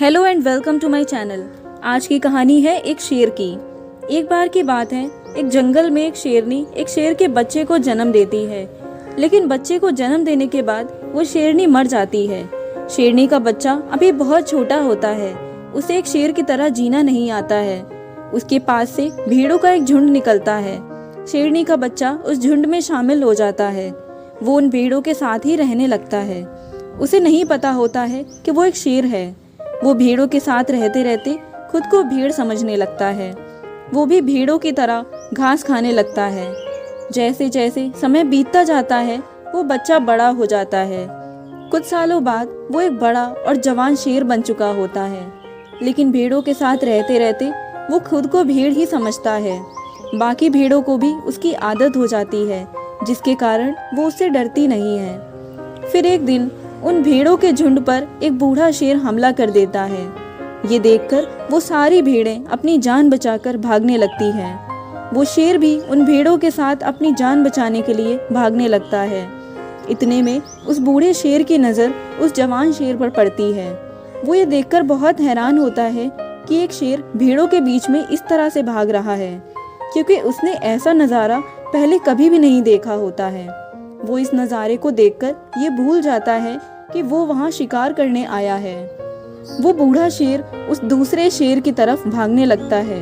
Hello and welcome to my channel. आज की कहानी है एक शेर की। एक बार की बात है, एक जंगल में एक शेरनी एक शेर के बच्चे को जन्म देती है। लेकिन बच्चे को जन्म देने के बाद वो शेरनी मर जाती है। शेरनी का बच्चा अभी बहुत छोटा होता है, उसे एक शेर की तरह जीना नहीं आता है। उसके पास से भेड़ों का एक झुंड निकलता है। शेरनी का बच्चा उस झुंड में शामिल हो जाता है। वो उन भेड़ों के साथ ही रहने लगता है। उसे नहीं पता होता है कि वो एक शेर है। वो भेड़ों के साथ रहते रहते खुद को भेड़ समझने लगता है। वो भी भेड़ों की तरह घास खाने लगता है। जैसे जैसे समय बीतता जाता है वो बच्चा बड़ा हो जाता है। कुछ सालों बाद वो एक बड़ा और जवान शेर बन चुका होता है। लेकिन भेड़ों के साथ रहते रहते वो खुद को भेड़ ही समझता है। बाकी भेड़ों को भी उसकी आदत हो जाती है, जिसके कारण वो उससे डरती नहीं है। फिर एक दिन उन भेड़ों के झुंड पर एक बूढ़ा शेर हमला कर देता है। ये देखकर वो सारी भेड़ें अपनी जान बचाकर भागने लगती हैं। वो शेर भी उन भेड़ों के साथ अपनी जान बचाने के लिए भागने लगता है। इतने में उस बूढ़े शेर की नज़र उस जवान शेर पर पड़ती है। वो ये देखकर बहुत हैरान होता है कि एक शेर भेड़ों के बीच में इस तरह से भाग रहा है, क्योंकि उसने ऐसा नज़ारा पहले कभी भी नहीं देखा होता है। वो इस नज़ारे को देखकर ये भूल जाता है कि वो वहाँ शिकार करने आया है। वो बूढ़ा शेर उस दूसरे शेर की तरफ भागने लगता है।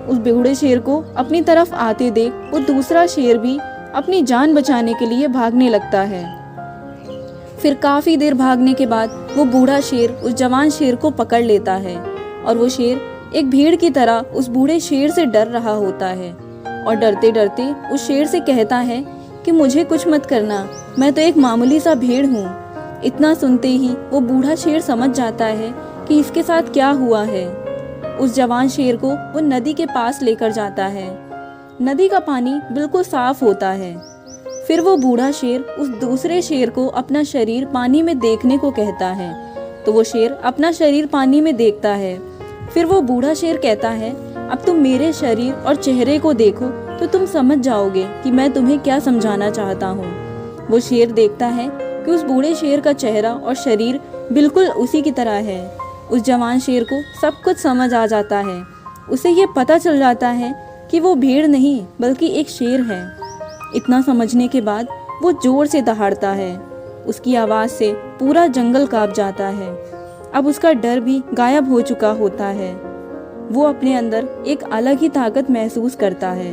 उस बूढ़े शेर को अपनी तरफ आते देख वो दूसरा शेर भी अपनी जान बचाने के लिए भागने लगता है। फिर काफी देर भागने के बाद वो बूढ़ा शेर उस जवान शेर को पकड़ लेता है और वो शेर एक भेड़ की तरह उस बूढ़े शेर से डर रहा होता है और डरते डरते उस शेर से कहता है कि मुझे कुछ मत करना, मैं तो एक मामूली सा भेड़ हूँ। इतना सुनते ही वो बूढ़ा शेर समझ जाता है कि इसके साथ क्या हुआ है। उस जवान शेर को वो नदी के पास लेकर जाता है। नदी का पानी बिल्कुल साफ होता है। फिर वो बूढ़ा शेर उस दूसरे शेर को अपना शरीर पानी में देखने को कहता है, तो वो शेर अपना शरीर पानी में देखता है। फिर वो बूढ़ा शेर कहता है, अब तुम मेरे शरीर और चेहरे को देखो तो तुम समझ जाओगे कि मैं तुम्हें क्या समझाना चाहता हूँ। वो शेर देखता है कि उस बूढ़े शेर का चेहरा और शरीर बिल्कुल उसी की तरह है। उस जवान शेर को सब कुछ समझ आ जाता है। उसे ये पता चल जाता है कि वो भेड़ नहीं बल्कि एक शेर है। इतना समझने के बाद वो जोर से दहाड़ता है। उसकी आवाज़ से पूरा जंगल कांप जाता है। अब उसका डर भी गायब हो चुका होता है। वो अपने अंदर एक अलग ही ताकत महसूस करता है।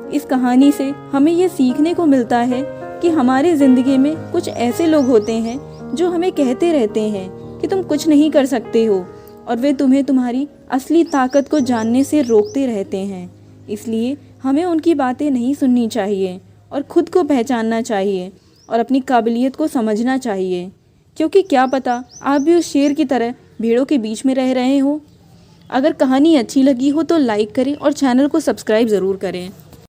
इस कहानी से हमें ये सीखने को मिलता है कि हमारी ज़िंदगी में कुछ ऐसे लोग होते हैं जो हमें कहते रहते हैं कि तुम कुछ नहीं कर सकते हो, और वे तुम्हें तुम्हारी असली ताकत को जानने से रोकते रहते हैं। इसलिए हमें उनकी बातें नहीं सुननी चाहिए और खुद को पहचानना चाहिए और अपनी काबिलियत को समझना चाहिए, क्योंकि क्या पता आप भी उस शेर की तरह भेड़ों के बीच में रह रहे हो। अगर कहानी अच्छी लगी हो तो लाइक करें और चैनल को सब्सक्राइब ज़रूर करें।